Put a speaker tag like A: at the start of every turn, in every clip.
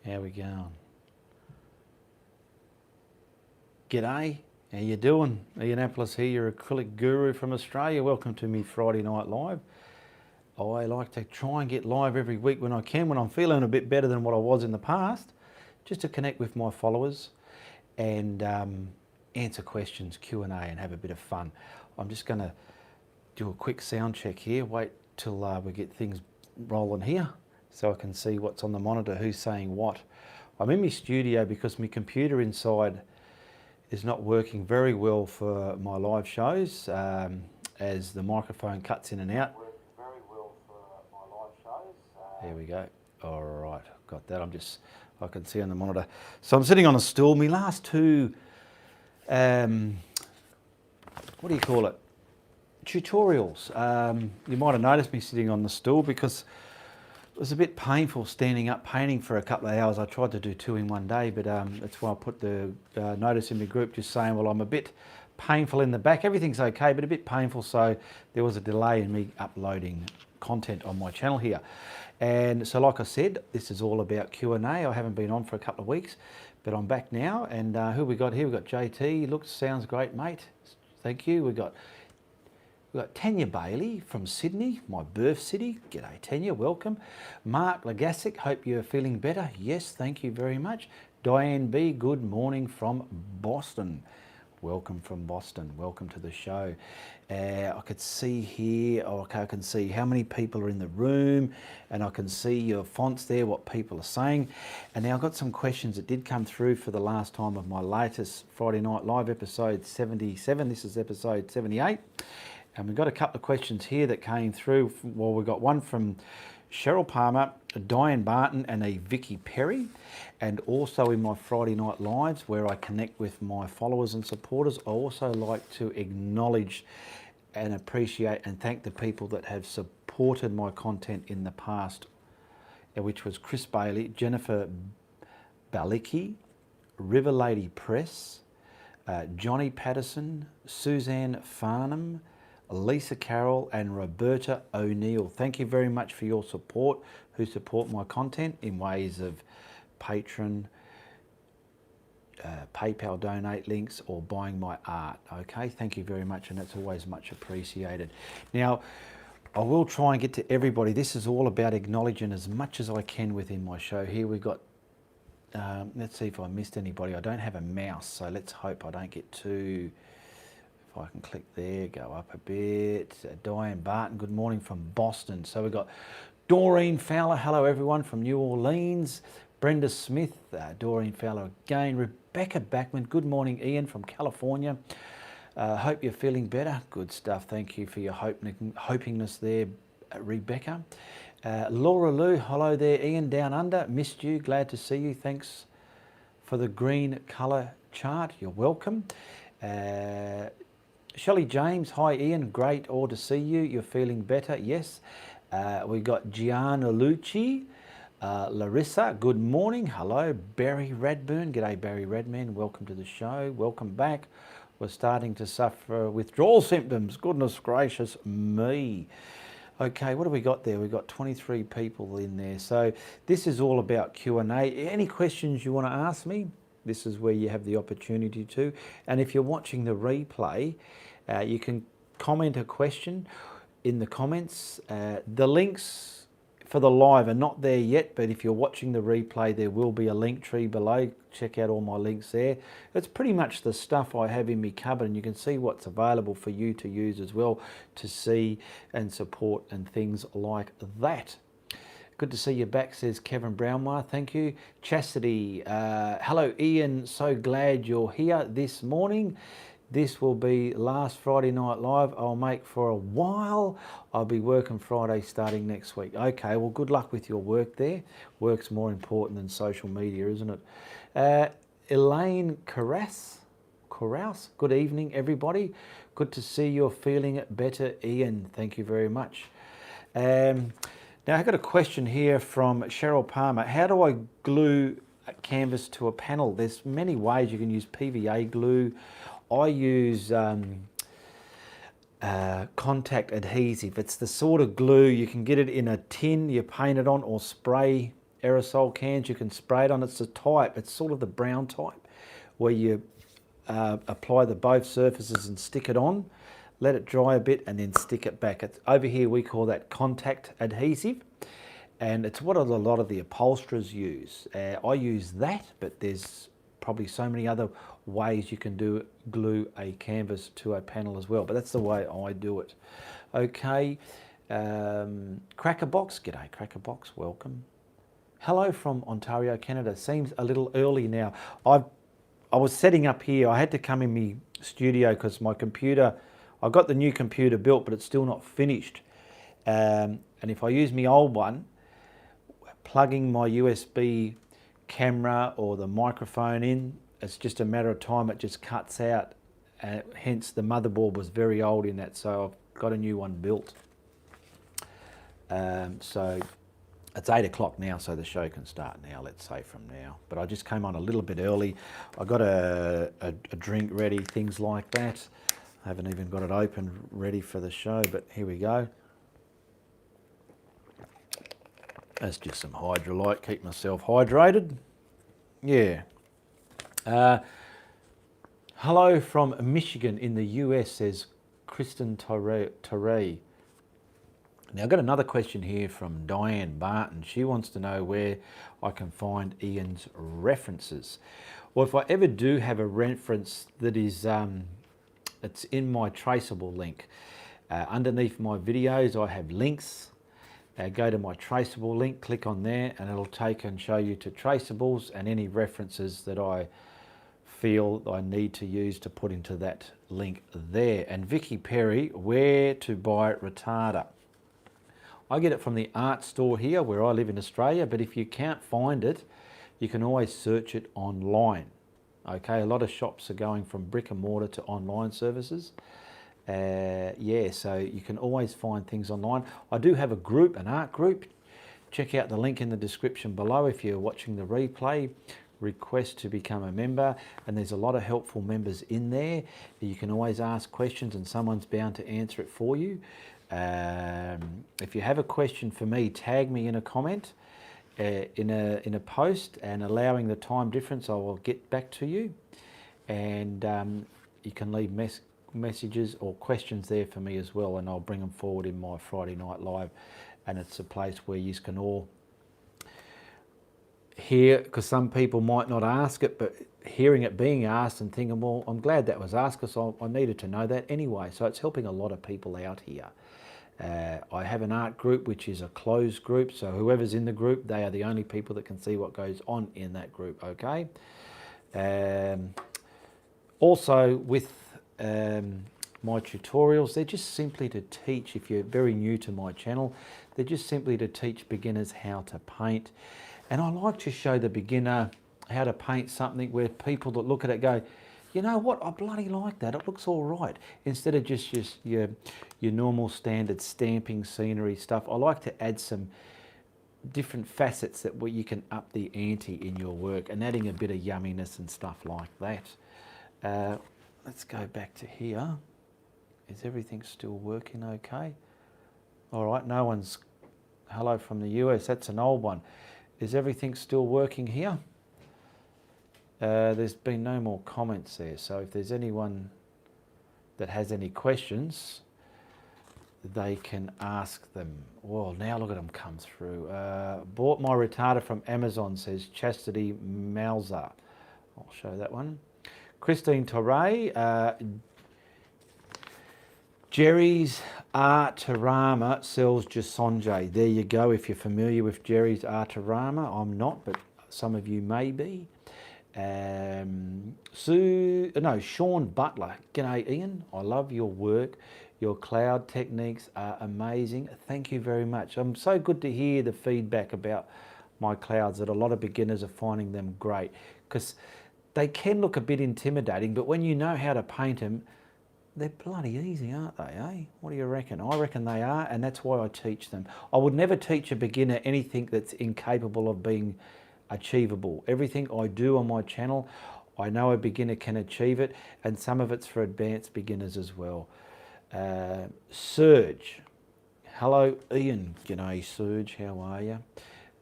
A: How we going? G'day, how you doing? Ianapolis here, your acrylic guru from Australia. Welcome to me Friday Night Live. I like to try and get live every week when I can, when I'm feeling a bit better than what I was in the past, just to connect with my followers and answer questions, Q&A, and have a bit of fun. I'm just going to do a quick sound check here, wait till we get things rolling here so I can see what's on the monitor, who's saying what. I'm in my studio because my computer inside is not working very well for my live shows as the microphone cuts in and out. There we go. All right, got that. I can see on the monitor. So I'm sitting on a stool. My last two, what do you call it? Tutorials. You might have noticed me sitting on the stool because it was a bit painful standing up painting for a couple of hours. I tried to do two in one day, but that's why I put the notice in my group just saying, well, I'm a bit painful in the back. Everything's okay, but a bit painful, so there was a delay in me uploading content on my channel here. And so like I said, this is all about Q&A. I haven't been on for a couple of weeks, but I'm back now. And who we got here? We've got JT. Looks, sounds great, mate. Thank you. We've got Tanya Bailey from Sydney, my birth city. G'day Tanya, welcome. Mark Legasic, hope you're feeling better. Yes, thank you very much. Diane B, good morning from Boston. Welcome from Boston, welcome to the show. I could see here, okay, I can see how many people are in the room, and I can see your fonts there, what people are saying. And now I've got some questions that did come through for the last time of my latest Friday Night Live, episode 77. This is episode 78. And we've got a couple of questions here that came through. Well, we've got one from Cheryl Palmer, a Diane Barton and a Vicky Perry. And also in my Friday Night Lives where I connect with my followers and supporters, I also like to acknowledge and appreciate and thank the people that have supported my content in the past, which was Chris Bailey, Jennifer Balicki, River Lady Press, Johnny Patterson, Suzanne Farnham, Lisa Carroll and Roberta O'Neill. Thank you very much for your support, who support my content in ways of Patreon, PayPal donate links, or buying my art. Okay, thank you very much, and that's always much appreciated. Now, I will try and get to everybody. This is all about acknowledging as much as I can within my show. Here we've got, let's see if I missed anybody. I don't have a mouse, so let's hope I don't get too... I can click there, go up a bit. Diane Barton, good morning from Boston. So we've got Doreen Fowler, hello everyone from New Orleans. Brenda Smith, Doreen Fowler again. Rebecca Backman, good morning Ian from California. Hope you're feeling better. Good stuff, thank you for your hopingness there, Rebecca. Laura Lou, hello there Ian, down under. Missed you, glad to see you. Thanks for the green colour chart, you're welcome. Shelley James, hi Ian, great all to see you. You're feeling better, yes. We got Gianna Lucci, Larissa, good morning. Hello, Barry Radburn. G'day Barry Radman, welcome to the show. Welcome back. We're starting to suffer withdrawal symptoms. Goodness gracious me. Okay, what have we got there? We've got 23 people in there. So this is all about Q&A. Any questions you want to ask me? This is where you have the opportunity to. And if you're watching the replay, you can comment a question in the comments. The links for the live are not there yet, but if you're watching the replay, there will be a link tree below. Check out all my links there. It's pretty much the stuff I have in my cupboard, and you can see what's available for you to use as well, to see and support and things like that. Good to see you back, says Kevin Brownmar. Thank you. Chastity, hello Ian, so glad you're here this morning. This will be last Friday Night Live I'll make for a while. I'll be working Friday starting next week. Okay, well good luck with your work there. Work's more important than social media, isn't it? Elaine Carras, good evening everybody. Good to see you're feeling better, Ian. Thank you very much. Now I've got a question here from Cheryl Palmer. How do I glue a canvas to a panel? There's many ways. You can use PVA glue. I use contact adhesive. It's the sort of glue, you can get it in a tin, you paint it on, or spray aerosol cans you can spray it on. It's a type, it's sort of the brown type, where you apply the both surfaces and stick it on, let it dry a bit and then stick it back. Over here we call that contact adhesive, and it's what a lot of the upholsterers use. I use that, but there's probably so many other ways you can glue a canvas to a panel as well, but that's the way I do it. Okay, Crackerbox, g'day Crackerbox, welcome. Hello from Ontario, Canada. Seems a little early now. I was setting up here. I had to come in my studio because my computer, I got the new computer built, but it's still not finished. And if I use my old one, plugging my USB camera or the microphone in, it's just a matter of time, it just cuts out. Hence the motherboard was very old in that, so I've got a new one built. So it's 8 o'clock now, so the show can start now, let's say from now. But I just came on a little bit early. I got a drink ready, things like that. I haven't even got it open, ready for the show, but here we go. That's just some Hydrolite, keep myself hydrated. Yeah. Hello from Michigan in the US, says Kristen Torre. Now I've got another question here from Diane Barton. She wants to know where I can find Ian's references. Well, if I ever do have a reference that is, it's in my traceable link. Underneath my videos I have links. Go to my traceable link, click on there, and it'll take and show you to traceables and any references that I feel I need to use to put into that link there. And Vicky Perry, where to buy retarder? I get it from the art store here where I live in Australia, but if you can't find it, you can always search it online. Okay, a lot of shops are going from brick and mortar to online services. Yeah, so you can always find things online. I do have a group, an art group. Check out the link in the description below if you're watching the replay. Request to become a member, and there's a lot of helpful members in there. You can always ask questions and someone's bound to answer it for you. If you have a question for me, tag me in a comment in a post, and allowing the time difference, I will get back to you. And you can leave messages or questions there for me as well, and I'll bring them forward in my Friday Night Live. And it's a place where you can all hear, because some people might not ask it, but hearing it being asked and thinking, well, I'm glad that was asked because I needed to know that anyway. So it's helping a lot of people out here. I have an art group which is a closed group, so whoever's in the group, they are the only people that can see what goes on in that group, okay? Also with my tutorials, they're just simply to teach, if you're very new to my channel, they're just simply to teach beginners how to paint. And I like to show the beginner how to paint something where people that look at it go, you know what, I bloody like that, it looks all right. Instead of just your normal standard stamping scenery stuff, I like to add some different facets that where you can up the ante in your work, and adding a bit of yumminess and stuff like that. Let's go back to here. Is everything still working okay? All right, no one's, hello from the US, that's an old one. Is everything still working here? There's been no more comments there, so if there's anyone that has any questions, they can ask them. Well, now look at them come through. Bought my retarder from Amazon, says Chastity Malza. I'll show that one. Christine Torre, Jerry's Artarama sells Jasonje. There you go, if you're familiar with Jerry's Artarama. I'm not, but some of you may be. Sean Butler. G'day Ian, I love your work. Your cloud techniques are amazing. Thank you very much. I'm so good to hear the feedback about my clouds, that a lot of beginners are finding them great, because they can look a bit intimidating, but when you know how to paint them, they're bloody easy, aren't they, eh? What do you reckon? I reckon they are, and that's why I teach them. I would never teach a beginner anything that's incapable of being achievable. Everything I do on my channel, I know a beginner can achieve it, and some of it's for advanced beginners as well. Serge. Hello, Ian. G'day, Serge. How are you?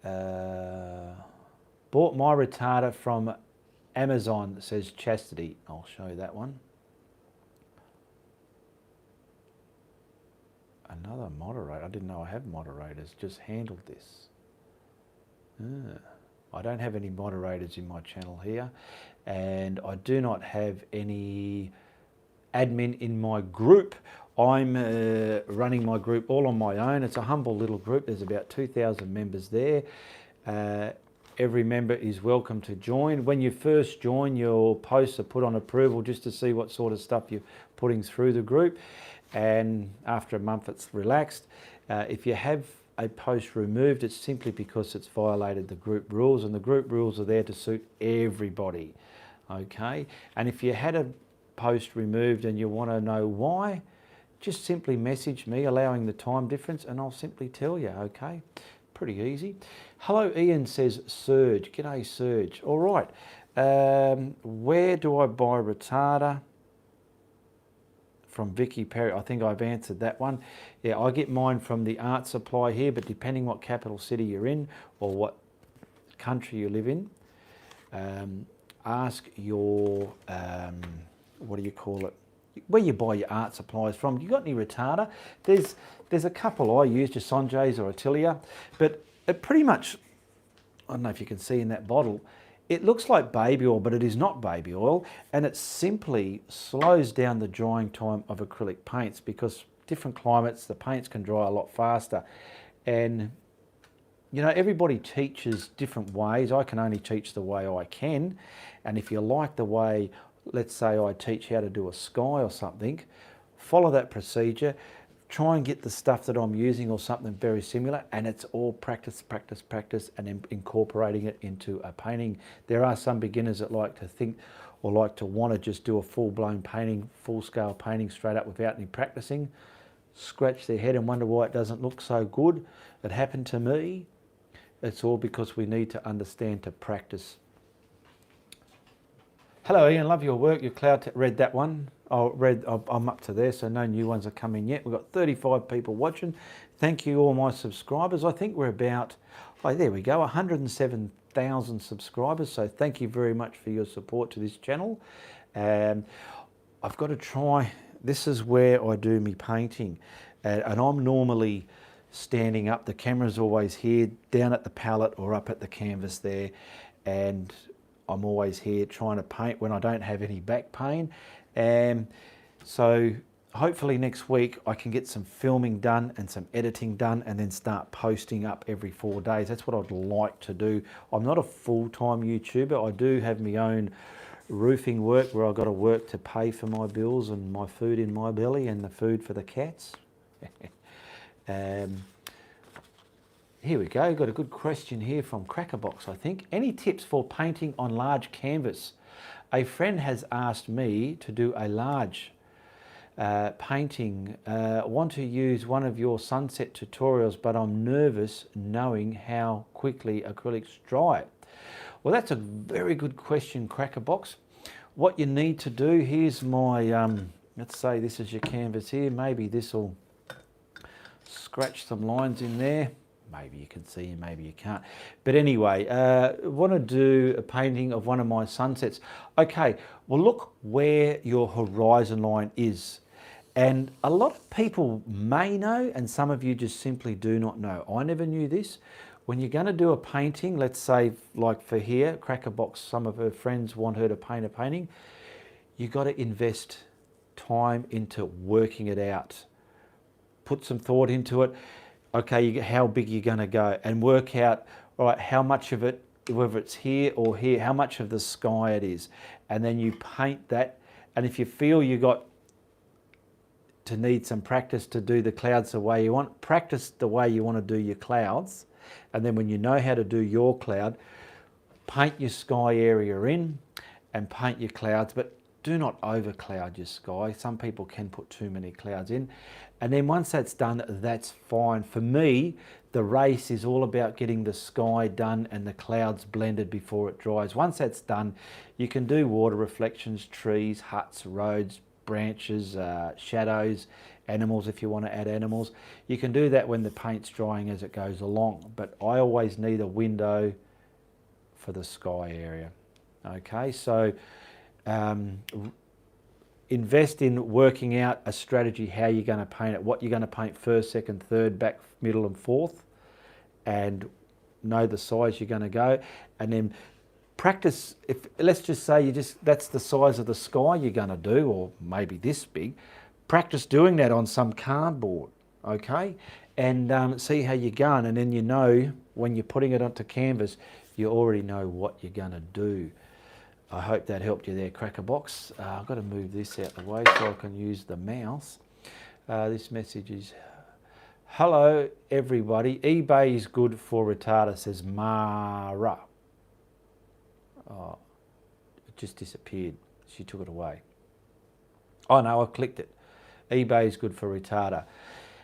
A: Bought my retarder from Amazon, says Chastity. I'll show you that one. Another moderator. I didn't know I have moderators. Just handled this. I don't have any moderators in my channel here, and I do not have any admin in my group. I'm running my group all on my own. It's a humble little group. There's about 2,000 members there. Every member is welcome to join. When you first join, your posts are put on approval just to see what sort of stuff you're putting through the group. And after a month, it's relaxed. If you have a post removed, it's simply because it's violated the group rules, and the group rules are there to suit everybody. Okay. And if you had a post removed and you want to know why, just simply message me, allowing the time difference, and I'll simply tell you. Okay. Pretty easy. Hello, Ian, says Serge. G'day, Serge. All right. Where do I buy retarder? From Vicky Perry. I think I've answered that one. Yeah, I get mine from the art supply here, but depending what capital city you're in or what country you live in, ask your, what do you call it, where you buy your art supplies from. You got any retarder? There's a couple I use, just Sanjay's or Atelier, but it pretty much, I don't know if you can see in that bottle, it looks like baby oil, but it is not baby oil, and it simply slows down the drying time of acrylic paints, because different climates, the paints can dry a lot faster. And, you know, everybody teaches different ways. I can only teach the way I can. And if you like the way, let's say I teach how to do a sky or something, follow that procedure. Try and get the stuff that I'm using or something very similar, and it's all practice, practice, practice, and incorporating it into a painting. There are some beginners that like to think or like to want to just do a full-blown painting, full-scale painting straight up without any practicing, scratch their head and wonder why it doesn't look so good. It happened to me. It's all because we need to understand to practice. Hello, Ian, love your work. Your cloud read that one. I'm up to there, so no new ones are coming yet. We've got 35 people watching. Thank you, all my subscribers. I think we're about, oh, there we go, 107,000 subscribers. So thank you very much for your support to this channel. I've got to try, this is where I do me painting. And I'm normally standing up. The camera's always here, down at the palette or up at the canvas there. And I'm always here trying to paint when I don't have any back pain. So hopefully next week I can get some filming done and some editing done, and then start posting up every 4 days. That's what I'd like to do. I'm not a full-time YouTuber. I do have my own roofing work where I've got to work to pay for my bills and my food in my belly and the food for the cats. Here we go, got a good question here from Crackerbox, I think. Any tips for painting on large canvas? A friend has asked me to do a large painting. Want to use one of your sunset tutorials, but I'm nervous knowing how quickly acrylics dry. Well, that's a very good question, Crackerbox. What you need to do, here's my, let's say this is your canvas here. Maybe this will scratch some lines in there. Maybe you can see and maybe you can't. But anyway, want to do a painting of one of my sunsets. Okay, well look where your horizon line is. And a lot of people may know, and some of you just simply do not know. I never knew this. When you're going to do a painting, let's say like for here, Crackerbox, some of her friends want her to paint a painting, you got to invest time into working it out. Put some thought into it. Okay, how big you're going to go, and work out, all right, how much of it, whether it's here or here, how much of the sky it is. And then you paint that. And if you feel you got to need some practice to do the clouds the way you want, practice the way you want to do your clouds. And then when you know how to do your cloud, paint your sky area in and paint your clouds, but do not overcloud your sky. Some people can put too many clouds in. And then once that's done, that's fine. For me, the race is all about getting the sky done and the clouds blended before it dries. Once that's done, you can do water reflections, trees, huts, roads, branches, shadows, animals if you want to add animals. You can do that when the paint's drying as it goes along, but I always need a window for the sky area. Okay, so invest in working out a strategy how you're going to paint it, what you're going to paint first, second, third, back, middle and fourth, and know the size you're going to go, and then practice. If let's just say that's the size of the sky you're going to do, or maybe this big, practice doing that on some cardboard, okay, and see how you're going, and then you know when you're putting it onto canvas, you already know what you're going to do. I hope that helped you there, Crackerbox. I've got to move this out of the way so I can use the mouse. This message is, hello everybody, eBay is good for retarder, says Mara. Oh, it just disappeared. She took it away. Oh no, I clicked it. eBay is good for retarder.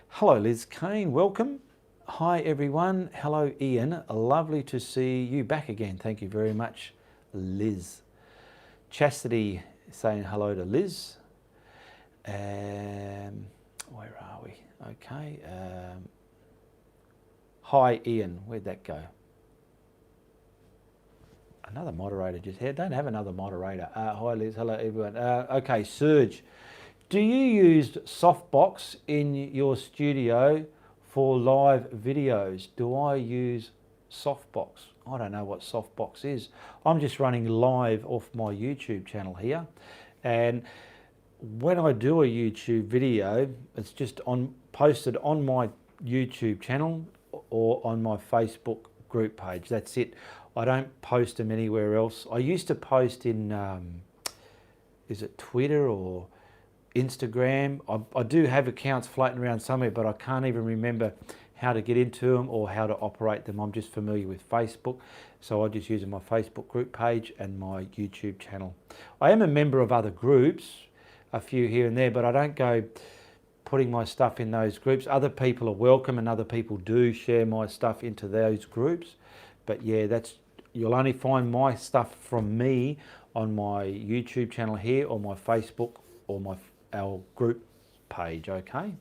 A: Hello Liz Kane, welcome. Hi everyone. Hello Ian, lovely to see you back again. Thank you very much, Liz. Chastity saying hello to Liz. Where are we? Okay. Hi Ian, where'd that go? Another moderator just here. Don't have another moderator. Hi Liz, hello everyone. Okay, Serge, do you use softbox in your studio for live videos? Do I use softbox? I don't know what softbox is. I'm just running live off my YouTube channel here, and when I do a YouTube video, it's just posted on my YouTube channel or on my Facebook group page. That's it. I don't post them anywhere else. I used to post in, is it Twitter or Instagram? I do have accounts floating around somewhere, but I can't even remember how to get into them or how to operate them. I'm just familiar with Facebook, so I just use my Facebook group page and my YouTube channel. I am a member of other groups, a few here and there, but I don't go putting my stuff in those groups. Other people are welcome, and other people do share my stuff into those groups. But yeah, you'll only find my stuff from me on my YouTube channel here, or my Facebook, or our group page. Okay.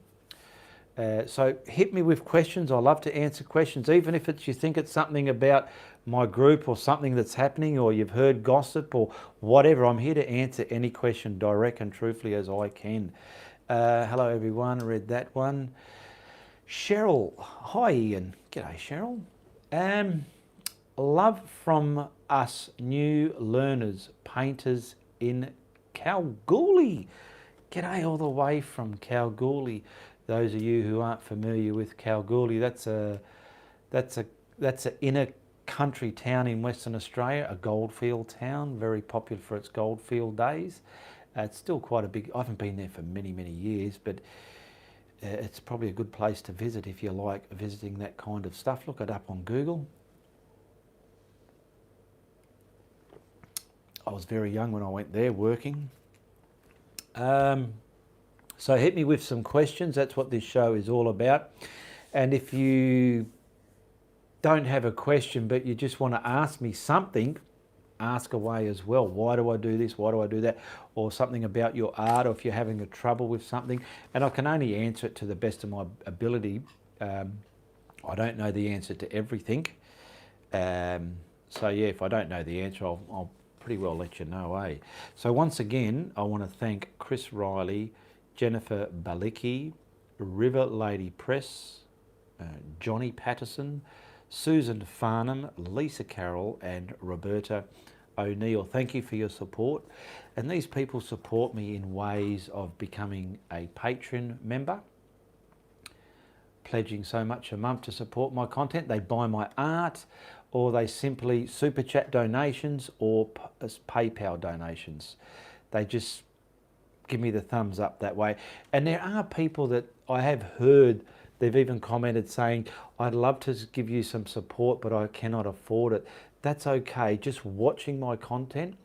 A: So hit me with questions. I love to answer questions, even if you think it's something about my group or something that's happening, or you've heard gossip or whatever. I'm here to answer any question direct and truthfully as I can. Hello everyone, read that one. Cheryl, hi Ian. G'day Cheryl. Love from us new learners, painters in Kalgoorlie. G'day all the way from Kalgoorlie. Those of you who aren't familiar with Kalgoorlie, that's a inner country town in Western Australia, a goldfield town, very popular for its goldfield days. It's still quite a big, I haven't been there for many, many years, but it's probably a good place to visit if you like visiting that kind of stuff. Look it up on Google. I was very young when I went there working. So hit me with some questions. That's what this show is all about. And if you don't have a question, but you just want to ask me something, ask away as well. Why do I do this? Why do I do that? Or something about your art, or if you're having a trouble with something. And I can only answer it to the best of my ability. I don't know the answer to everything. So yeah, if I don't know the answer, I'll pretty well let you know, eh? So once again, I want to thank Chris Riley, Jennifer Balicki, River Lady Press, Johnny Patterson, Susan Farnham, Lisa Carroll and Roberta O'Neill. Thank you for your support. And these people support me in ways of becoming a Patreon member, pledging so much a month to support my content. They buy my art, or they simply super chat donations or PayPal donations. They just give me the thumbs up that way. And there are people that I have heard, they've even commented saying, I'd love to give you some support, but I cannot afford it. That's okay. Just watching my content,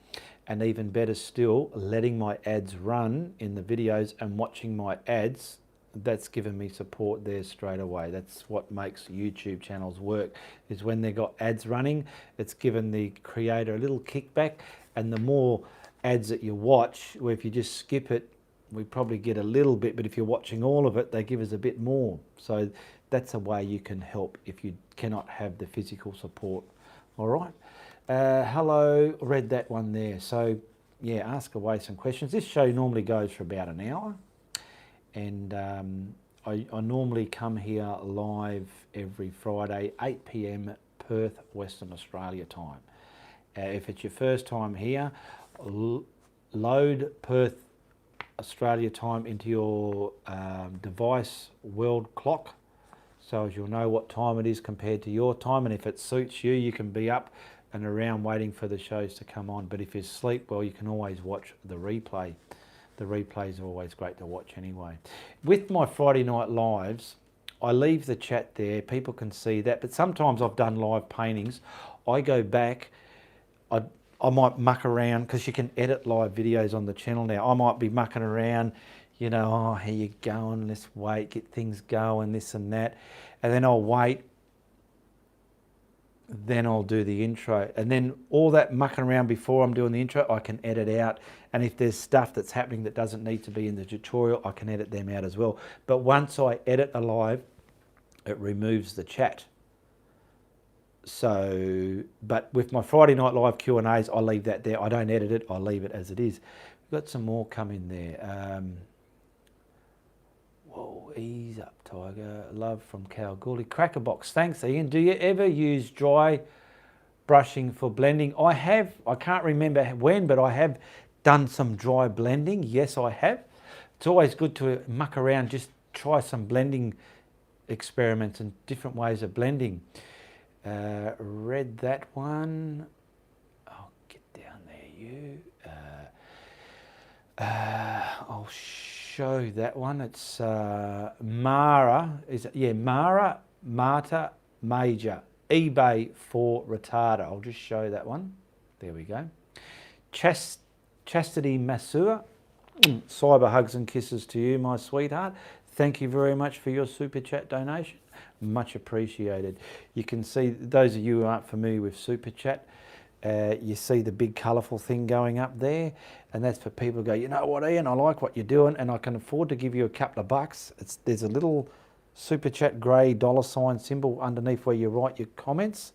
A: and even better still, letting my ads run in the videos and watching my ads, that's given me support there straight away. That's what makes YouTube channels work, is when they've got ads running, it's given the creator a little kickback. And the more ads that you watch, where if you just skip it, we probably get a little bit, but if you're watching all of it, they give us a bit more. So that's a way you can help if you cannot have the physical support. All right. Hello, read that one there. So yeah, ask away some questions. This show normally goes for about an hour, and I normally come here live every Friday, 8 p.m. Perth, Western Australia time. If it's your first time here, load Perth, Australia time into your device world clock, so as you'll know what time it is compared to your time, and if it suits you, you can be up and around waiting for the shows to come on. But if you sleep, well, you can always watch the replay. The replays are always great to watch anyway. With my Friday night lives, I leave the chat there. People can see that. But sometimes I've done live paintings. I go back. I might muck around, because you can edit live videos on the channel now. I might be mucking around, you know, oh, how you going? Let's wait, get things going, this and that. And then I'll wait. Then I'll do the intro, and then all that mucking around before I'm doing the intro, I can edit out. And if there's stuff that's happening that doesn't need to be in the tutorial, I can edit them out as well. But once I edit a live, it removes the chat. So, but with my Friday night live Q&As, I leave that there. I don't edit it, I leave it as it is. We've got some more coming there. Whoa, ease up, Tiger. Love from Kalgoorlie. Crackerbox. Thanks, Ian. Do you ever use dry brushing for blending? I have. I can't remember when, but I have done some dry blending. Yes, I have. It's always good to muck around, just try some blending experiments and different ways of blending. Read that one. I'll get down there, you. I'll show that one. It's Mara. Is it? Yeah, Mara Marta Major. eBay for retarder. I'll just show that one. There we go. Chastity Masur. Cyber hugs and kisses to you, my sweetheart. Thank you very much for your super chat donation. Much appreciated. You can see, those of you who aren't familiar with super chat, you see the big colourful thing going up there, and that's for people who go, you know what, Ian, I like what you're doing, and I can afford to give you a couple of bucks. There's a little super chat grey $ symbol underneath where you write your comments.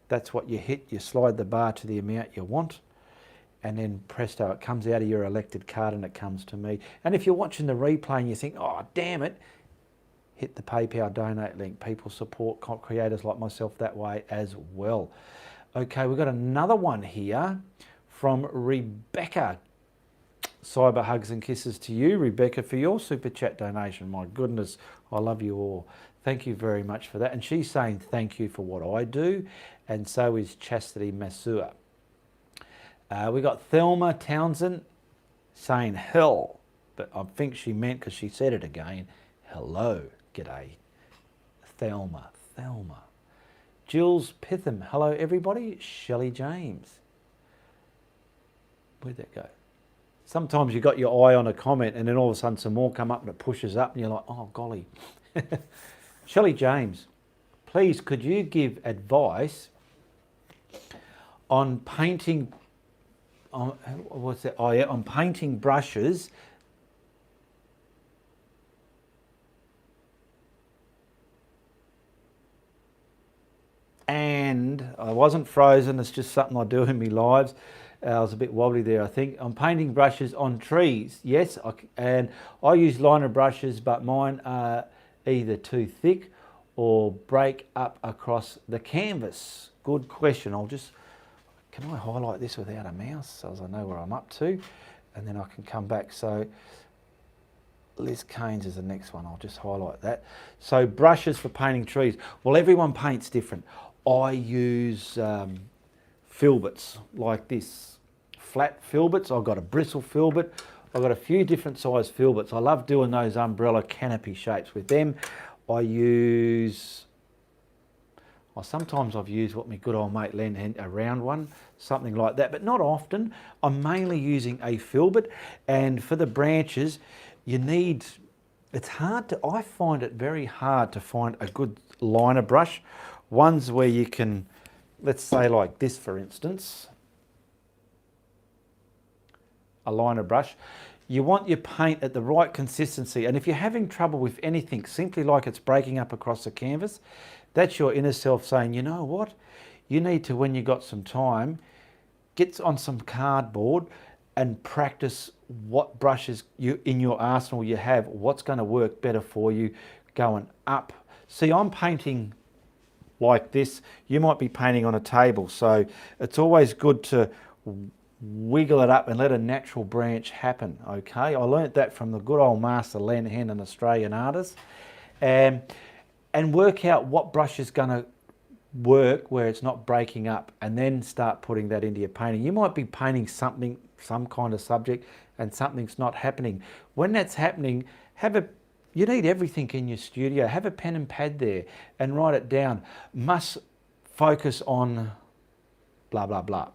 A: That's what you hit. You slide the bar to the amount you want, and then presto, it comes out of your elected card and it comes to me. And if you're watching the replay and you think, oh, damn it, hit the PayPal donate link. People support creators like myself that way as well. Okay, we've got another one here from Rebecca. Cyber hugs and kisses to you, Rebecca, for your super chat donation. My goodness, I love you all. Thank you very much for that. And she's saying thank you for what I do, and so is Chastity Masur. We got Thelma Townsend saying hell, but I think she meant, because she said it again, hello. G'day, Thelma. Jules Pitham. Hello, everybody. Shelley James. Where'd that go? Sometimes you got your eye on a comment and then all of a sudden some more come up and it pushes up and you're like, oh, golly. Shelley James, please, could you give advice on painting, on painting brushes and I wasn't frozen, it's just something I do in my lives. I was a bit wobbly there, I think. I'm painting brushes on trees, yes, and I use liner brushes, but mine are either too thick or break up across the canvas. Good question. Can I highlight this without a mouse so as I know where I'm up to? And then I can come back. So Liz Caines is the next one. I'll just highlight that. So brushes for painting trees. Well, everyone paints different. I use filberts like this, flat filberts. I've got a bristle filbert. I've got a few different size filberts. I love doing those umbrella canopy shapes with them. Sometimes I've used what my good old mate Len had, a round one, something like that, but not often. I'm mainly using a filbert, and for the branches, I find it very hard to find a good liner brush. Ones where you can, let's say like this for instance, a liner brush. You want your paint at the right consistency. And if you're having trouble with anything, simply like it's breaking up across the canvas, that's your inner self saying, you know what? You need to, when you got some time, get on some cardboard and practice what brushes you in your arsenal you have, what's going to work better for you going up. See, I'm painting like this. You might be painting on a table, so it's always good to wiggle it up and let a natural branch happen, okay? I learnt that from the good old master Len Hen, an Australian artist, and work out what brush is going to work where it's not breaking up, and then start putting that into your painting. You might be painting something, some kind of subject, and something's not happening. When that's happening, you need everything in your studio. Have a pen and pad there and write it down. Must focus on blah, blah, blah.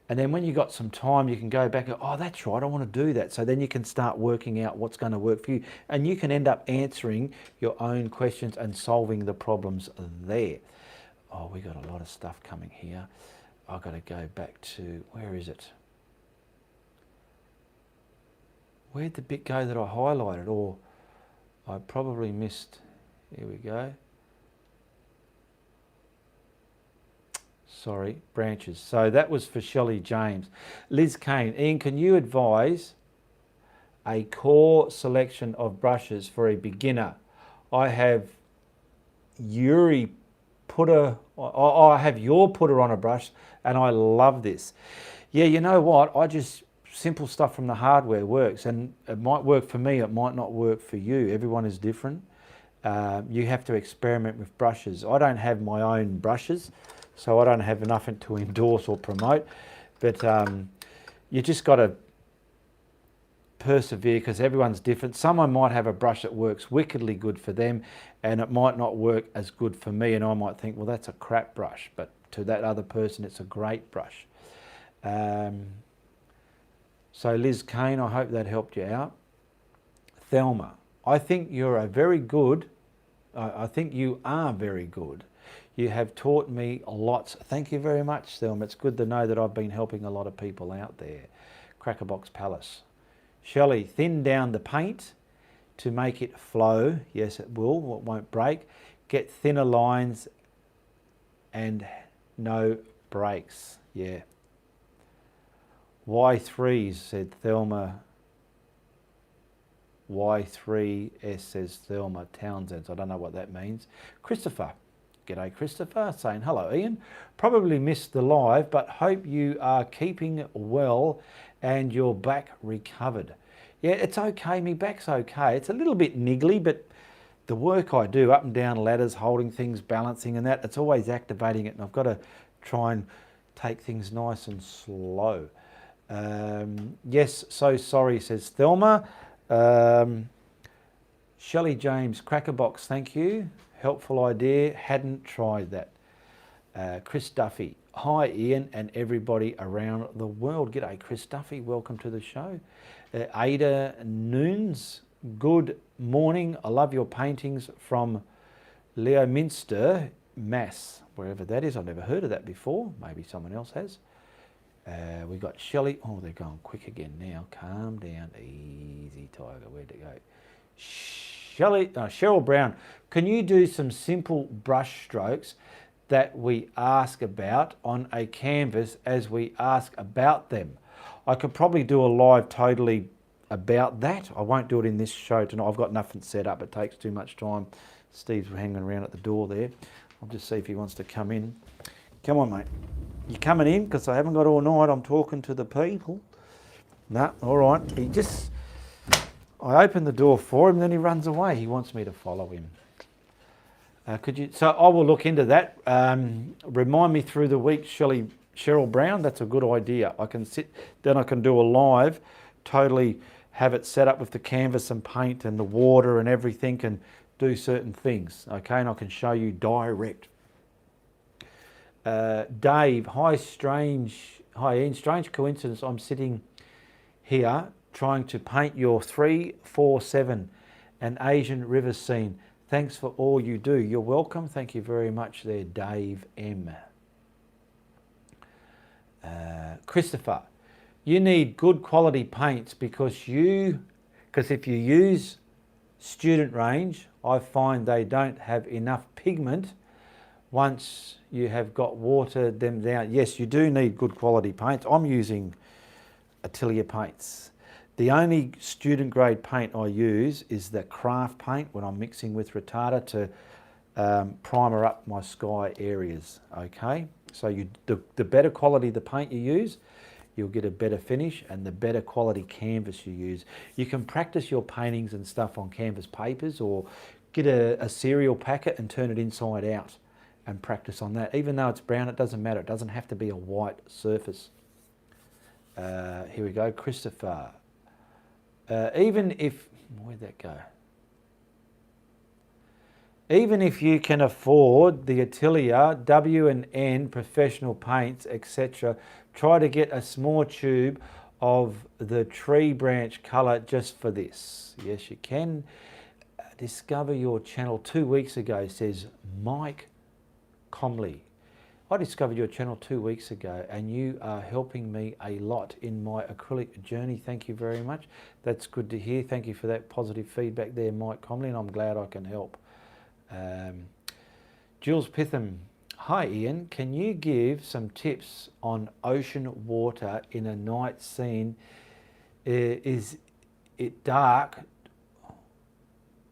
A: And then when you got some time, you can go back and, oh, that's right, I want to do that. So then you can start working out what's going to work for you. And you can end up answering your own questions and solving the problems there. Oh, we got a lot of stuff coming here. I've got to go back to, where is it? Where'd the bit go that I highlighted? Or I probably missed, here we go. Sorry, branches. So that was for Shelley James. Liz Kane, Ian, can you advise a core selection of brushes for a beginner? I have Yuri putter, I have your putter on a brush and I love this. Yeah, you know what? Simple stuff from the hardware works, and it might work for me, it might not work for you. Everyone is different. You have to experiment with brushes. I don't have my own brushes, so I don't have nothing to endorse or promote, but you just got to persevere because everyone's different. Someone might have a brush that works wickedly good for them and it might not work as good for me, and I might think, well, that's a crap brush, but to that other person it's a great brush. So Liz Kane, I hope that helped you out. Thelma, I think you're I think you are very good. You have taught me lots. Thank you very much, Thelma. It's good to know that I've been helping a lot of people out there. Crackerbox Palace. Shelley, thin down the paint to make it flow. Yes, it will. It won't break. Get thinner lines and no breaks. Yeah. Y3s, said Thelma. Y3S, says Thelma Townsend. I don't know what that means. Christopher. G'day, Christopher. Saying, hello, Ian. Probably missed the live, but hope you are keeping well and your back recovered. Yeah, it's okay. My back's okay. It's a little bit niggly, but the work I do, up and down ladders, holding things, balancing and that, it's always activating it, and I've got to try and take things nice and slow. Yes, so sorry, says Thelma. Shelley James, Crackerbox, thank you. Helpful idea, hadn't tried that. Chris Duffy, hi Ian and everybody around the world. G'day Chris Duffy, welcome to the show. Ada Noons, good morning. I love your paintings from Leominster, Mass, wherever that is. I've never heard of that before. Maybe someone else has. We got Shelley. Oh, they're going quick again now. Calm down. Easy, Tiger. Where'd it go? Cheryl Brown. Can you do some simple brush strokes that we ask about on a canvas as we ask about them? I could probably do a live totally about that. I won't do it in this show tonight. I've got nothing set up. It takes too much time. Steve's hanging around at the door there. I'll just see if he wants to come in. Come on, mate. You coming in? Because I haven't got all night. I'm talking to the people. No, all right. I open the door for him, then he runs away. He wants me to follow him. So I will look into that. Remind me through the week, Cheryl Brown. That's a good idea. I can then I can do a live, totally have it set up with the canvas and paint and the water and everything, and do certain things. Okay, and I can show you direct. Dave, hi Ian, strange coincidence. I'm sitting here trying to paint your 347, an Asian river scene. Thanks for all you do. You're welcome. Thank you very much there, Dave M. Christopher, You need good quality paints because if you use student range, I find they don't have enough pigment once you have got watered them down. Yes, you do need good quality paints. I'm using Atelier paints. The only student grade paint I use is the craft paint when I'm mixing with retarder to primer up my sky areas, okay? So the better quality the paint you use, you'll get a better finish, and the better quality canvas you use. You can practice your paintings and stuff on canvas papers, or get a cereal packet and turn it inside out and practice on that. Even though it's brown, it doesn't matter. It doesn't have to be a white surface. Here we go, Christopher. Even if, where'd that go? Even if you can afford the Atelier, W&N, professional paints, etc., try to get a small tube of the tree branch colour just for this. Yes, you can. Discover your channel 2 weeks ago, says Mike Comley. I discovered your channel 2 weeks ago, and you are helping me a lot in my acrylic journey. Thank you very much. That's good to hear. Thank you for that positive feedback there, Mike Comley, and I'm glad I can help. Jules Pitham. Hi Ian, can you give some tips on ocean water in a night scene? Is it dark,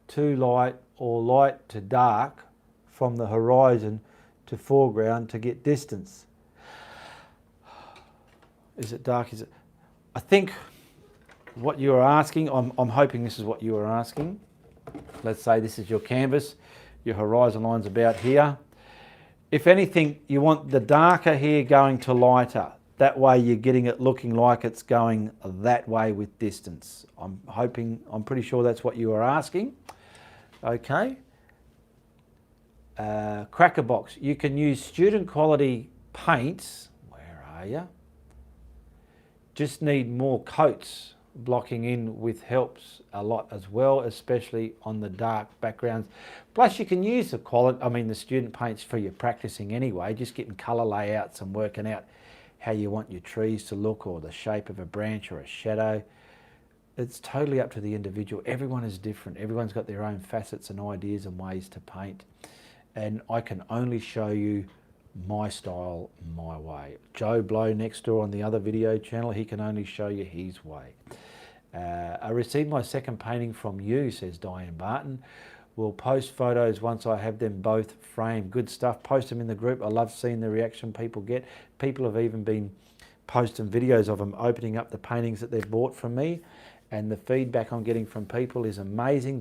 A: too light, or light to dark from the horizon to foreground to get distance? Is it dark? Is it? I think what you are asking, I'm hoping this is what you are asking. Let's say this is your canvas, your horizon line's about here. If anything, you want the darker here going to lighter. That way you're getting it looking like it's going that way with distance. I'm pretty sure that's what you are asking. Okay. Cracker box. You can use student quality paints. Where are you? Just need more coats. Blocking in with helps a lot as well, especially on the dark backgrounds. Plus you can use the student paints for your practicing anyway, just getting colour layouts and working out how you want your trees to look, or the shape of a branch or a shadow. It's totally up to the individual. Everyone is different. Everyone's got their own facets and ideas and ways to paint. And I can only show you my style, my way. Joe Blow next door on the other video channel, he can only show you his way. I received my second painting from you, says Diane Barton. We'll post photos once I have them both framed. Good stuff. Post them in the group. I love seeing the reaction people get. People have even been posting videos of them opening up the paintings that they've bought from me, and the feedback I'm getting from people is amazing.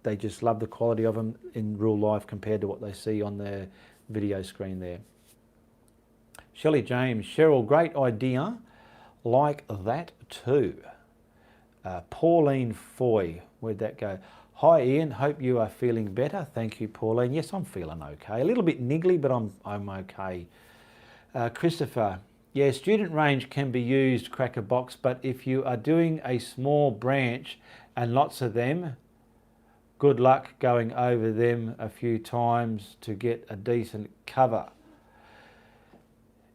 A: They just love the quality of them in real life compared to what they see on the video screen there. Shelley James. Cheryl, great idea. Like that too. Pauline Foy, where'd that go? Hi Ian, hope you are feeling better. Thank you, Pauline. Yes, I'm feeling okay. A little bit niggly, but I'm okay. Christopher, yeah, student range can be used, Cracker Box, but if you are doing a small branch and lots of them, good luck going over them a few times to get a decent cover.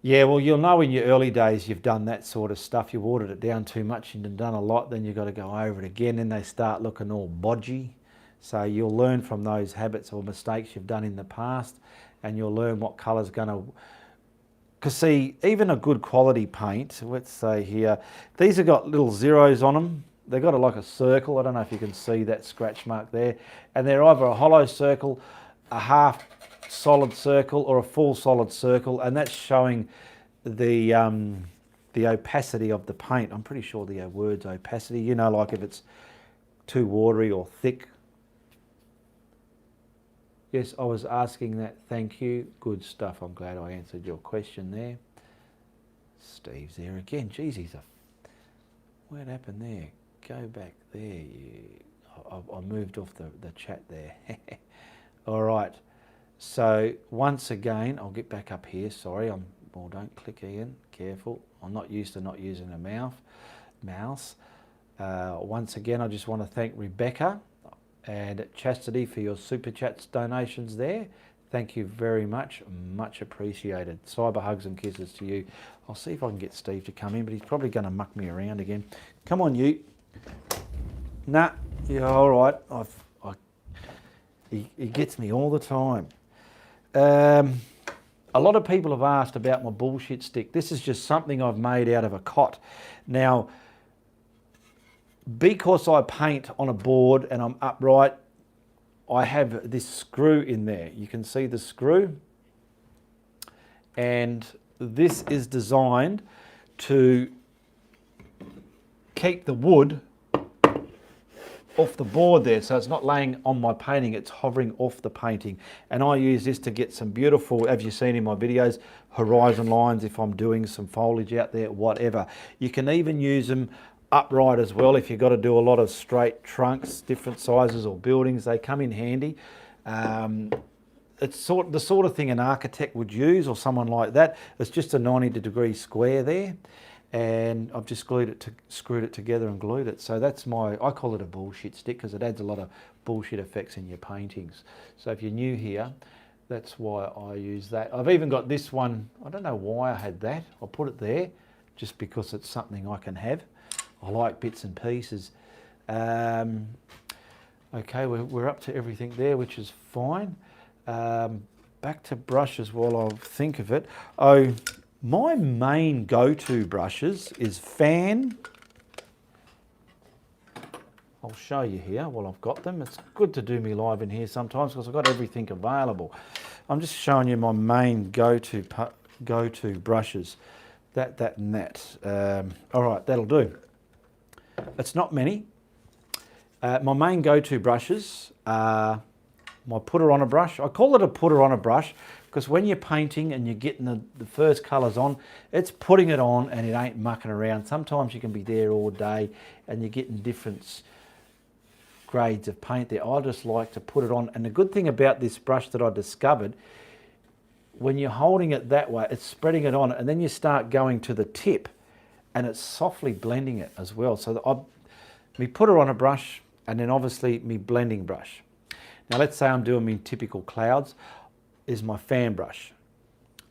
A: Yeah, well, you'll know in your early days you've done that sort of stuff. You've watered it down too much and you've done a lot, then you've got to go over it again, and they start looking all bodgy. So you'll learn from those habits or mistakes you've done in the past, and you'll learn what colour's going to... Because see, even a good quality paint, let's say here, these have got little zeros on them. They've got like a circle. I don't know if you can see that scratch mark there. And they're either a hollow circle, a half solid circle, or a full solid circle, and that's showing the opacity of the paint. I'm pretty sure the word's opacity, you know, like if it's too watery or thick. Yes, I was asking that, thank you. Good stuff, I'm glad I answered your question there. Steve's there again, geez, what happened there? Go back there. I moved off the chat there. All right. So once again, I'll get back up here. Sorry, well, don't click Ian. Careful. I'm not used to not using a mouse. Once again, I just want to thank Rebecca and Chastity for your super chats donations there. Thank you very much. Much appreciated. Cyber hugs and kisses to you. I'll see if I can get Steve to come in, but he's probably going to muck me around again. Come on, you. Nah, yeah, all right. He gets me all the time. A lot of people have asked about my bullshit stick. This is just something I've made out of a cot. Now, because I paint on a board and I'm upright, I have this screw in there. You can see the screw. And this is designed to keep the wood off the board there, so it's not laying on my painting, it's hovering off the painting. And I use this to get some beautiful, as you've seen in my videos, horizon lines if I'm doing some foliage out there, whatever. You can even use them upright as well if you've got to do a lot of straight trunks, different sizes or buildings. They come in handy. It's the sort of thing an architect would use, or someone like that. It's just a 90-degree square there, and I've just screwed it together and glued it. So that's I call it a bullshit stick because it adds a lot of bullshit effects in your paintings. So if you're new here, that's why I use that. I've even got this one. I don't know why I had that. I'll put it there just because it's something I can have. I like bits and pieces. Okay, we're up to everything there, which is fine. Back to brushes while I think of it. Oh, my main go-to brushes is Fan. I'll show you here while I've got them. It's good to do me live in here sometimes because I've got everything available. I'm just showing you my main go-to brushes. That and that. All right, that'll do. It's not many. My main go-to brushes are my putter on a brush. I call it a putter on a brush because when you're painting and you're getting the first colours on, it's putting it on and it ain't mucking around. Sometimes you can be there all day and you're getting different grades of paint there. I just like to put it on. And the good thing about this brush that I discovered, when you're holding it that way, it's spreading it on, and then you start going to the tip and it's softly blending it as well. So me putter on a brush, and then obviously me blending brush. Now let's say I'm doing me typical clouds, is my fan brush.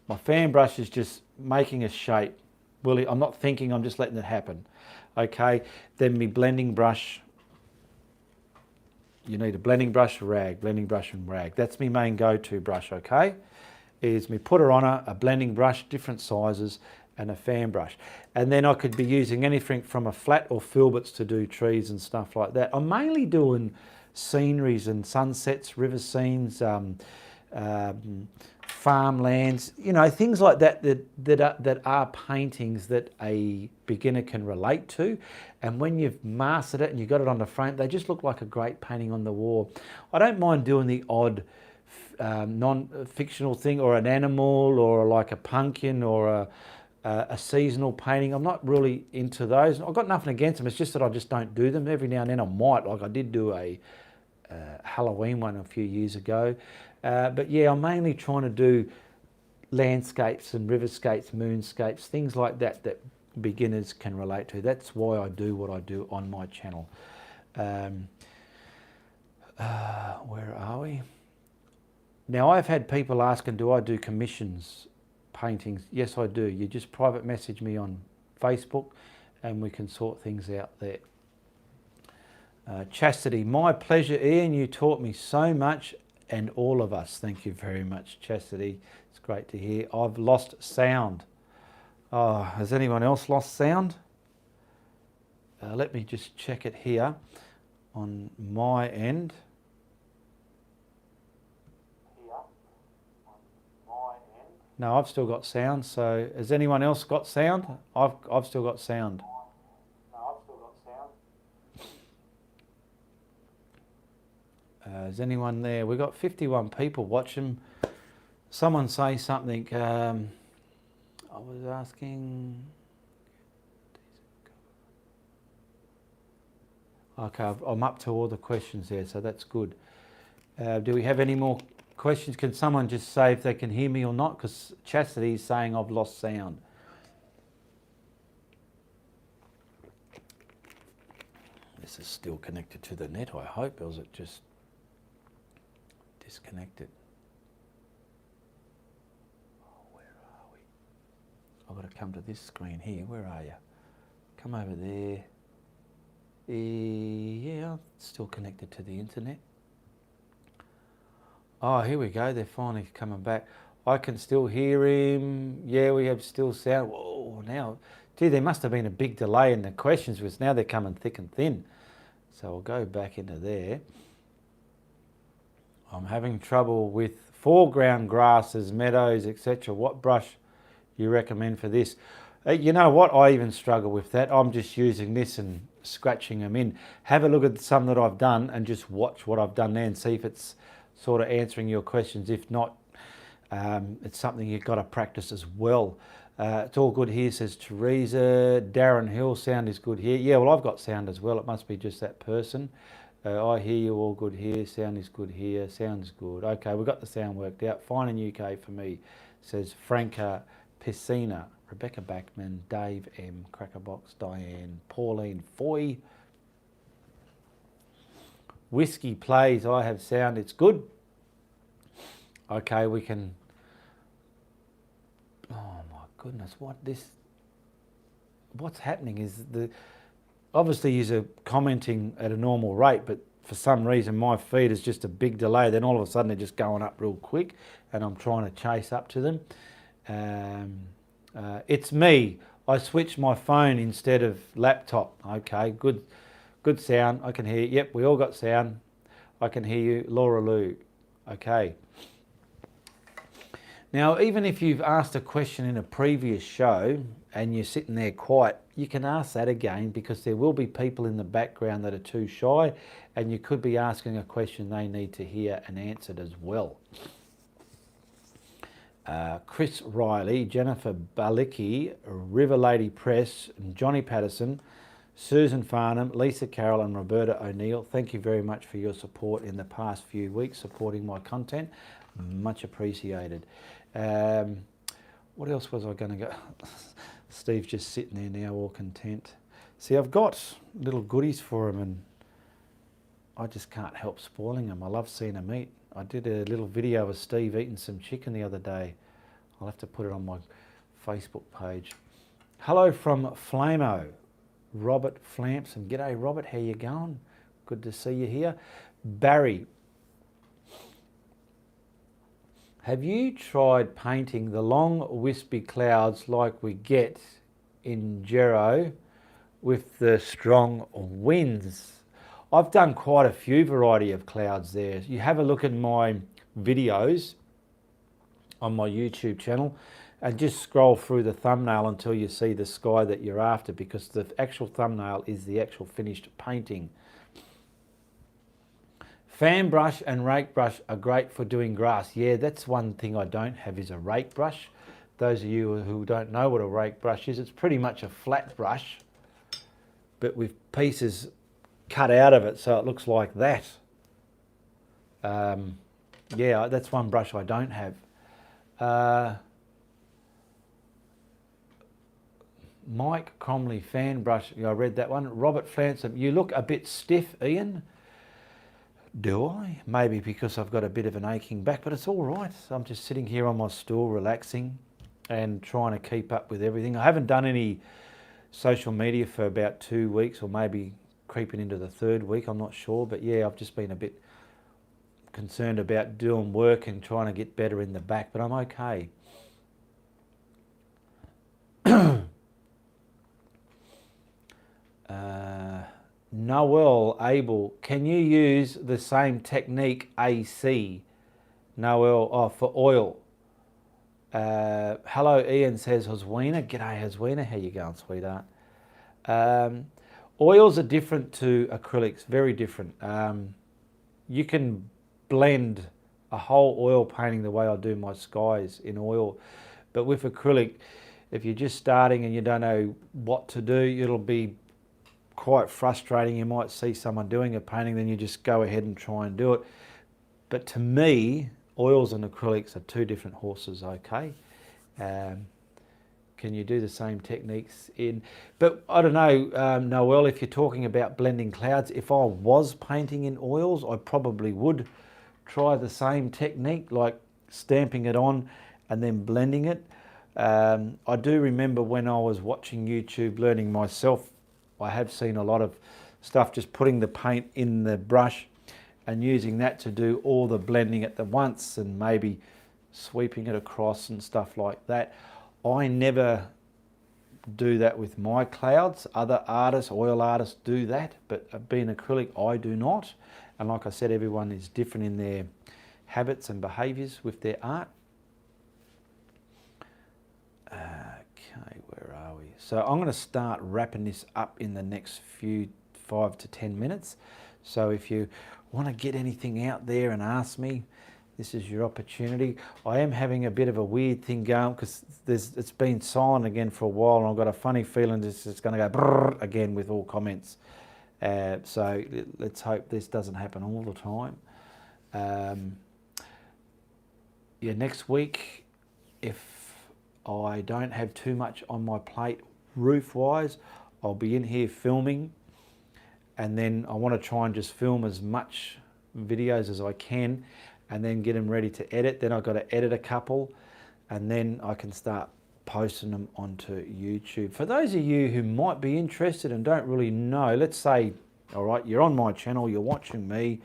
A: My fan brush is just making a shape. Really, I'm not thinking, I'm just letting it happen. Okay, then me blending brush. You need a blending brush, rag, blending brush and rag. That's my main go-to brush, okay? Is me putter on a blending brush, different sizes, and a fan brush. And then I could be using anything from a flat or filberts to do trees and stuff like that. I'm mainly doing sceneries and sunsets, river scenes, farmlands, you know, things like that are paintings that a beginner can relate to. And when you've mastered it and you've got it on the frame, they just look like a great painting on the wall. I don't mind doing the odd non-fictional thing, or an animal, or like a pumpkin, or a seasonal painting. I'm not really into those. I've got nothing against them. It's just that I just don't do them. Every now and then I might. Like I did do a Halloween one a few years ago. But yeah, I'm mainly trying to do landscapes and riverscapes, moonscapes, things like that that beginners can relate to. That's why I do what I do on my channel. Where are we? Now, I've had people asking, do I do commissions paintings? Yes, I do. You just private message me on Facebook and we can sort things out there. Chastity, my pleasure, Ian. You taught me so much, and all of us. Thank you very much, Chastity. It's great to hear. I've lost sound. Oh, has anyone else lost sound? Let me just check it here on my end. No, I've still got sound. So has anyone else got sound? I've still got sound. Is anyone there? We've got 51 people watching. Someone say something. I was asking. Okay, I'm up to all the questions there, so that's good. Do we have any more questions? Can someone just say if they can hear me or not? Because Chastity is saying I've lost sound. This is still connected to the net, I hope, or is it just disconnected? I've got to come to this screen here. Where are you? Come over there. Yeah, still connected to the internet. Oh, here we go. They're finally coming back. I can still hear him. Yeah, we have still sound. Whoa, now, gee, there must have been a big delay in the questions because now they're coming thick and thin. So I'll go back into there. I'm having trouble with foreground grasses, meadows, etc. What brush you recommend for this? You know what? I even struggle with that. I'm just using this and scratching them in. Have a look at some that I've done and just watch what I've done there and see if it's sort of answering your questions. If not, it's something you've got to practice as well. It's all good here, says Teresa. Darren Hill, sound is good here. Yeah, well, I've got sound as well. It must be just that person. I hear you, all good here. Sound is good here. Sound's good. Okay, we've got the sound worked out. Fine in UK for me, says Franca Piscina. Rebecca Backman, Dave M, Crackerbox, Diane, Pauline Foy. Whiskey plays, I have sound, it's good. Okay, we can... Oh my goodness, what's happening is obviously you're commenting at a normal rate, but for some reason my feed is just a big delay. Then all of a sudden they're just going up real quick and I'm trying to chase up to them. It's me. I switched my phone instead of laptop. Okay, good sound. I can hear you. Yep, we all got sound. I can hear you. Laura Lou. Okay. Now, even if you've asked a question in a previous show and you're sitting there quiet, you can ask that again because there will be people in the background that are too shy and you could be asking a question they need to hear and answered as well. Chris Riley, Jennifer Balicki, River Lady Press, Johnny Patterson, Susan Farnham, Lisa Carroll and Roberta O'Neill, thank you very much for your support in the past few weeks, supporting my content. Much appreciated. What else was I going to go? Steve's just sitting there now, all content. See, I've got little goodies for him and I just can't help spoiling them. I love seeing him eat. I did a little video of Steve eating some chicken the other day. I'll have to put it on my Facebook page. Hello from Flamo, Robert Flampson. G'day Robert, how you going? Good to see you here. Barry, have you tried painting the long wispy clouds like we get in Gero with the strong winds? I've done quite a few variety of clouds there. You have a look at my videos on my YouTube channel and just scroll through the thumbnail until you see the sky that you're after, because the actual thumbnail is the actual finished painting. Fan brush and rake brush are great for doing grass. Yeah, that's one thing I don't have is a rake brush. Those of you who don't know what a rake brush is, it's pretty much a flat brush, but with pieces cut out of it so it looks like that. Yeah, that's one brush I don't have. Mike Cromley, fan brush, I read that one. Robert Flansom, you look a bit stiff, Ian. Do I? Maybe because I've got a bit of an aching back, but it's all right. I'm just sitting here on my stool relaxing and trying to keep up with everything. I haven't done any social media for about 2 weeks, or maybe creeping into the 3rd week, I'm not sure. But yeah, I've just been a bit concerned about doing work and trying to get better in the back, but I'm okay. Noel Abel, can you use the same technique AC? Noel, for oil. Hello, Ian, says Hoswina. G'day, Hoswina. How you going, sweetheart? Oils are different to acrylics, very different. You can blend a whole oil painting the way I do my skies in oil, but with acrylic, if you're just starting and you don't know what to do, it'll be quite frustrating. You might see someone doing a painting, then you just go ahead and try and do it. But to me, oils and acrylics are two different horses, okay? Can you do the same techniques in... But I don't know, Noel, if you're talking about blending clouds, if I was painting in oils, I probably would try the same technique, like stamping it on and then blending it. I do remember when I was watching YouTube learning myself, I have seen a lot of stuff just putting the paint in the brush and using that to do all the blending at the once and maybe sweeping it across and stuff like that. I never do that with my clouds. Other artists, oil artists do that, but being acrylic, I do not. And like I said, everyone is different in their habits and behaviours with their art. Okay, where are we? So I'm going to start wrapping this up in the next few 5 to 10 minutes. So if you want to get anything out there and ask me, this is your opportunity. I am having a bit of a weird thing going because it's been silent again for a while, and I've got a funny feeling it's going to go brrr again with all comments. So let's hope this doesn't happen all the time. Yeah, next week, if I don't have too much on my plate roof-wise, I'll be in here filming, and then I want to try and just film as much videos as I can and then get them ready to edit. Then I've got to edit a couple, and then I can start posting them onto YouTube. For those of you who might be interested and don't really know, let's say, all right, you're on my channel, you're watching me,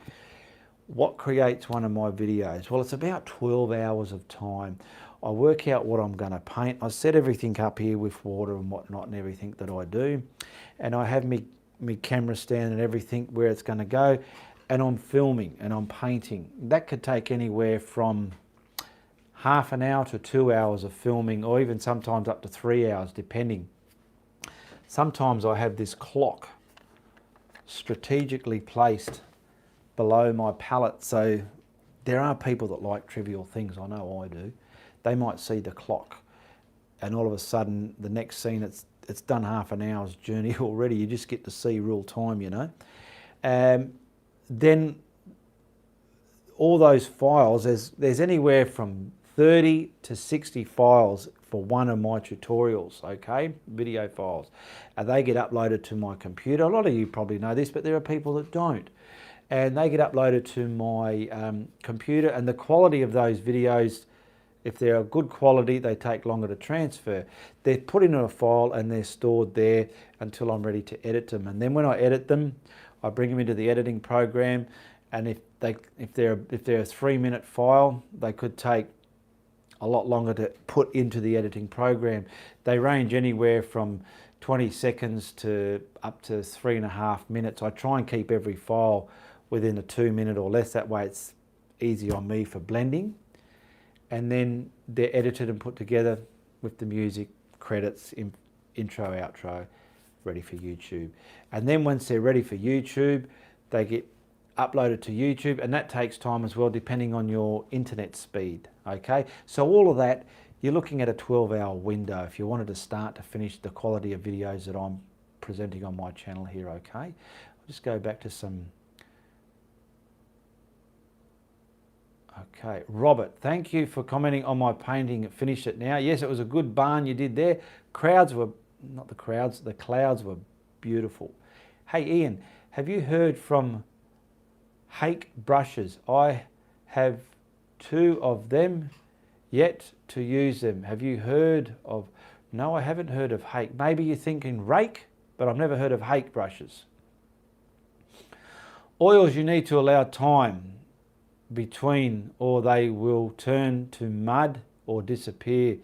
A: what creates one of my videos? Well, it's about 12 hours of time. I work out what I'm going to paint. I set everything up here with water and whatnot and everything that I do. And I have me camera stand and everything where it's going to go. And I'm filming and I'm painting. That could take anywhere from half an hour to 2 hours of filming, or even sometimes up to 3 hours, depending. Sometimes I have this clock strategically placed below my palette. So there are people that like trivial things, I know I do. They might see the clock and all of a sudden the next scene it's done half an hour's journey already. You just get to see real time, you know. Then all those files, there's anywhere from 30 to 60 files for one of my tutorials, okay, video files. And they get uploaded to my computer. A lot of you probably know this, but there are people that don't. And they get uploaded to my computer, and the quality of those videos, if they're a good quality, they take longer to transfer. They're put into a file and they're stored there until I'm ready to edit them. And then when I edit them, I bring them into the editing program, and if they're a 3-minute file, they could take a lot longer to put into the editing program. They range anywhere from 20 seconds to up to 3.5 minutes. I try and keep every file within a 2-minute or less. That way it's easy on me for blending. And then they're edited and put together with the music, credits, intro, outro, ready for YouTube. And then once they're ready for YouTube, they get uploaded to YouTube, and that takes time as well, depending on your internet speed, okay? So all of that, you're looking at a 12-hour window if you wanted to start to finish the quality of videos that I'm presenting on my channel here, okay? I'll just go back to some. Okay, Robert, thank you for commenting on my painting. Finished it now. Yes, it was a good barn you did there. The clouds were beautiful. Hey, Ian, have you heard from Hake brushes? I have 2 of them, yet to use them. Have you heard of? No, I haven't heard of Hake. Maybe you're thinking rake, but I've never heard of Hake brushes. Oils, you need to allow time between, or they will turn to mud or disappear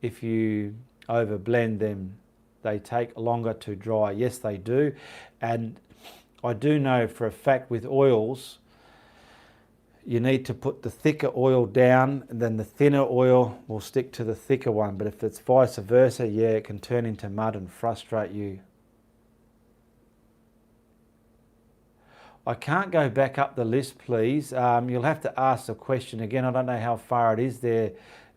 A: if you overblend them. They take longer to dry. Yes, they do. And I do know for a fact with oils, you need to put the thicker oil down, and then the thinner oil will stick to the thicker one. But if it's vice versa, yeah, it can turn into mud and frustrate you. I can't go back up the list, please. You'll have to ask the question again. I don't know how far it is there,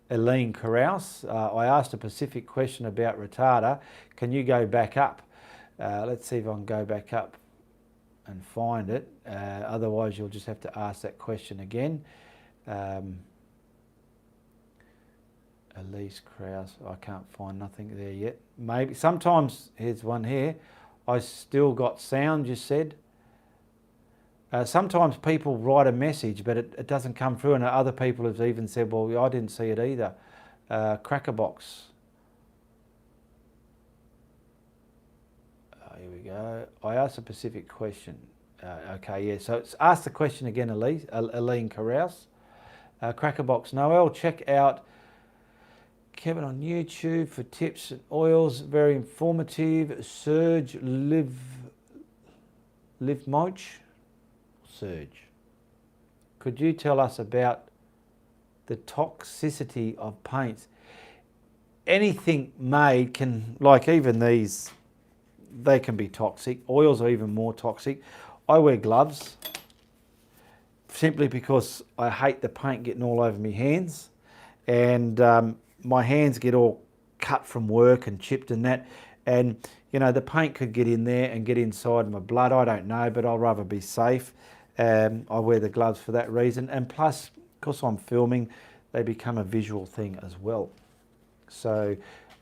A: Eileen Carouse. I asked a specific question about retarder. Can you go back up? Let's see if I can go back up and find it. Otherwise, you'll just have to ask that question again. Elise Krause, I can't find nothing there yet. Maybe, sometimes, here's one here. I still got sound, you said. Sometimes people write a message, but it doesn't come through, and other people have even said, well, I didn't see it either. Crackerbox, here we go. I asked a specific question. Okay, yeah. So it's ask the question again, Aline Carouse. Crackerbox Noel, check out Kevin on YouTube for tips and oils. Very informative. Surge Live Moch. Surge. Could you tell us about the toxicity of paints? Anything made can, like even these, they can be toxic. Oils are even more toxic. I wear gloves simply because I hate the paint getting all over my hands, and my hands get all cut from work and chipped and that, and you know the paint could get in there and get inside my blood. I don't know, but I'd rather be safe. I wear the gloves for that reason, and plus because I'm filming, they become a visual thing as well. So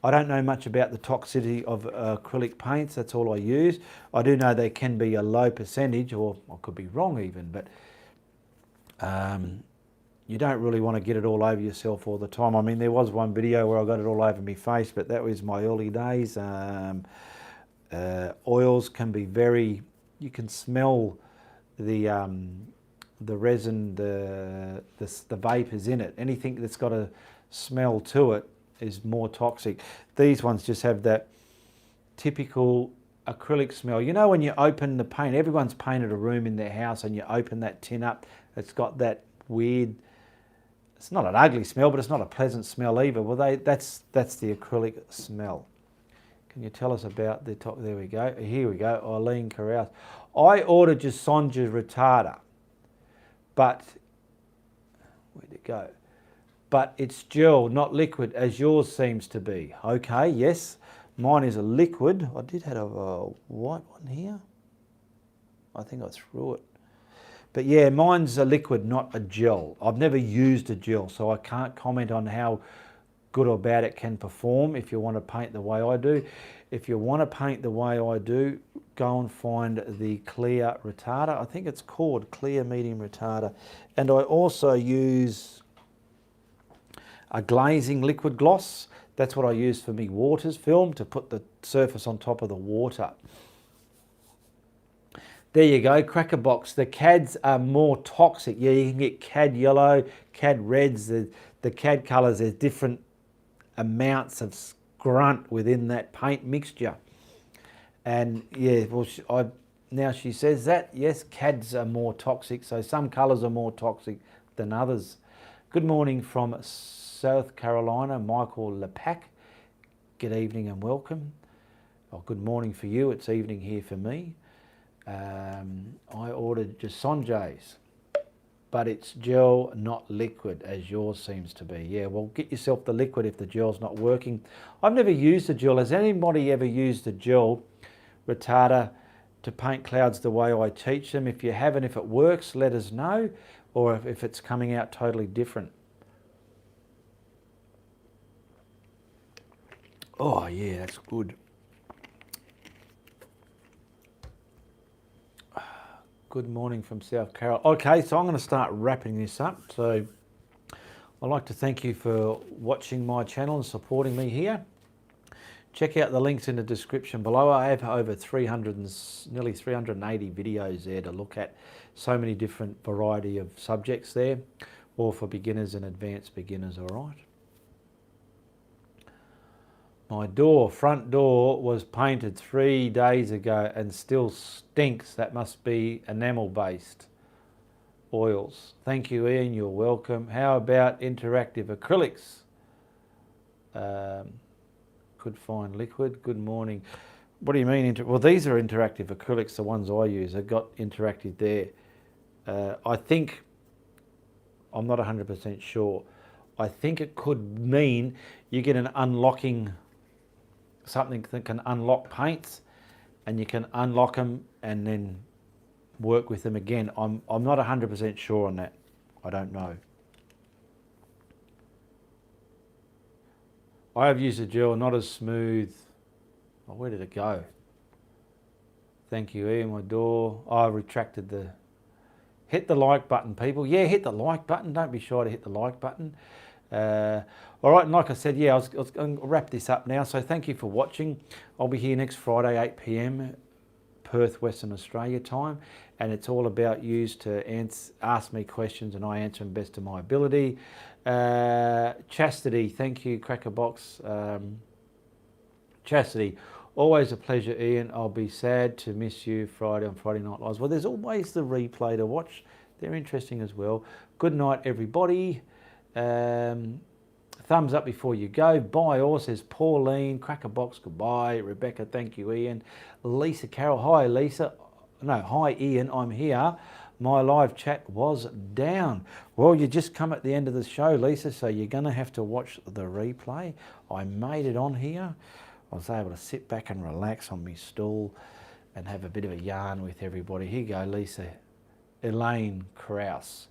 A: I don't know much about the toxicity of acrylic paints. That's all I use. I do know they can be a low percentage, or I could be wrong even, but you don't really want to get it all over yourself all the time. I mean, there was one video where I got it all over my face, but that was my early days. Oils can be very, you can smell the resin, the vapors in it. Anything that's got a smell to it is more toxic. These ones just have that typical acrylic smell. You know when you open the paint, everyone's painted a room in their house and you open that tin up, it's got that weird, it's not an ugly smell, but it's not a pleasant smell either. Well, that's the acrylic smell. Can you tell us about the top? There we go. Here we go. Eileen Carouse. I ordered your Sonja retarder, but where'd it go? But it's gel, not liquid, as yours seems to be. Okay, yes, mine is a liquid. I did have a white one here. I think I threw it. But yeah, mine's a liquid, not a gel. I've never used a gel, so I can't comment on how good or bad it can perform if you want to paint the way I do. If you want to paint the way I do, go and find the clear retarder. I think it's called clear medium retarder. And I also use a glazing liquid gloss. That's what I use for me waters film, to put the surface on top of the water. There you go, Crackerbox. The CADs are more toxic. Yeah, you can get CAD yellow, CAD reds, the CAD colours. There's different amounts of grunt within that paint mixture. And yeah, well, now she says that, yes, CADs are more toxic. So some colours are more toxic than others. Good morning from South Carolina, Michael Lepac. Good evening and welcome. Oh, good morning for you. It's evening here for me. I ordered Sonja's, but it's gel, not liquid, as yours seems to be. Yeah, well, get yourself the liquid if the gel's not working. I've never used a gel. Has anybody ever used a gel retarder to paint clouds the way I teach them? If you haven't, if it works, let us know, or if it's coming out totally different. Oh yeah, that's good. Good morning from South Carolina. Okay, so I'm going to start wrapping this up. So I'd like to thank you for watching my channel and supporting me here. Check out the links in the description below. I have over nearly 380 videos there to look at. So many different variety of subjects there, all for beginners and advanced beginners, all right? My front door was painted 3 days ago and still stinks. That must be enamel-based oils. Thank you, Ian. You're welcome. How about interactive acrylics? Could find liquid. Good morning. What do you mean? Well, these are interactive acrylics, the ones I use. They've got interactive there. I think, I'm not 100% sure. I think it could mean you get an unlocking, something that can unlock paints, and you can unlock them and then work with them again. I'm not 100% sure on that. I don't know. I have used a gel, not as smooth. Oh, where did it go? Thank you, Ian. My door. Oh, I retracted the. Hit the like button, people. Yeah, hit the like button. Don't be shy to hit the like button. All right, and like I said, yeah, I was going to wrap this up now. So thank you for watching. I'll be here next Friday, 8 p.m. Perth, Western Australia time, and it's all about you to ask me questions and I answer them best to my ability. Chastity, thank you, Crackerbox. Chastity, always a pleasure, Ian. I'll be sad to miss you on Friday Night Lives. Well, there's always the replay to watch. They're interesting as well. Good night, everybody. Thumbs up before you go. Bye all, says Pauline. Crackerbox, goodbye. Rebecca, thank you, Ian. Lisa Carroll, hi Lisa. No, hi Ian, I'm here. My live chat was down. Well, you just come at the end of the show, Lisa, so you're going to have to watch the replay. I made it on here. I was able to sit back and relax on my stool and have a bit of a yarn with everybody. Here you go, Lisa. Elaine Krause.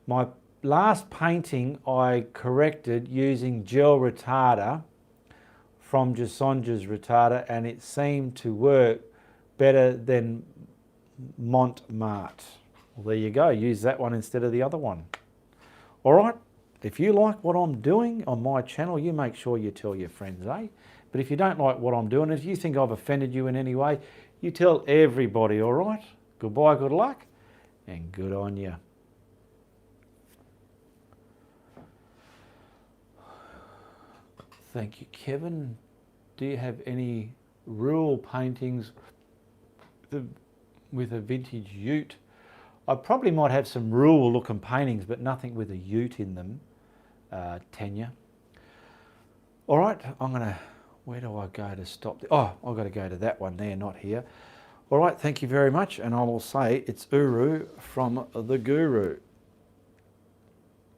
A: My last painting I corrected using gel retarder from Jasonja's retarder, and it seemed to work better than Montmartre. Well, there you go. Use that one instead of the other one. All right. If you like what I'm doing on my channel, you make sure you tell your friends, eh? But if you don't like what I'm doing, if you think I've offended you in any way, you tell everybody, all right? Goodbye, good luck, and good on you. Thank you, Kevin. Do you have any rural paintings with a vintage ute? I probably might have some rural looking paintings, but nothing with a ute in them, Tanya. All right, where do I go to stop? Oh, I've got to go to that one there, not here. All right, thank you very much. And I will say it's Uru from the Guru.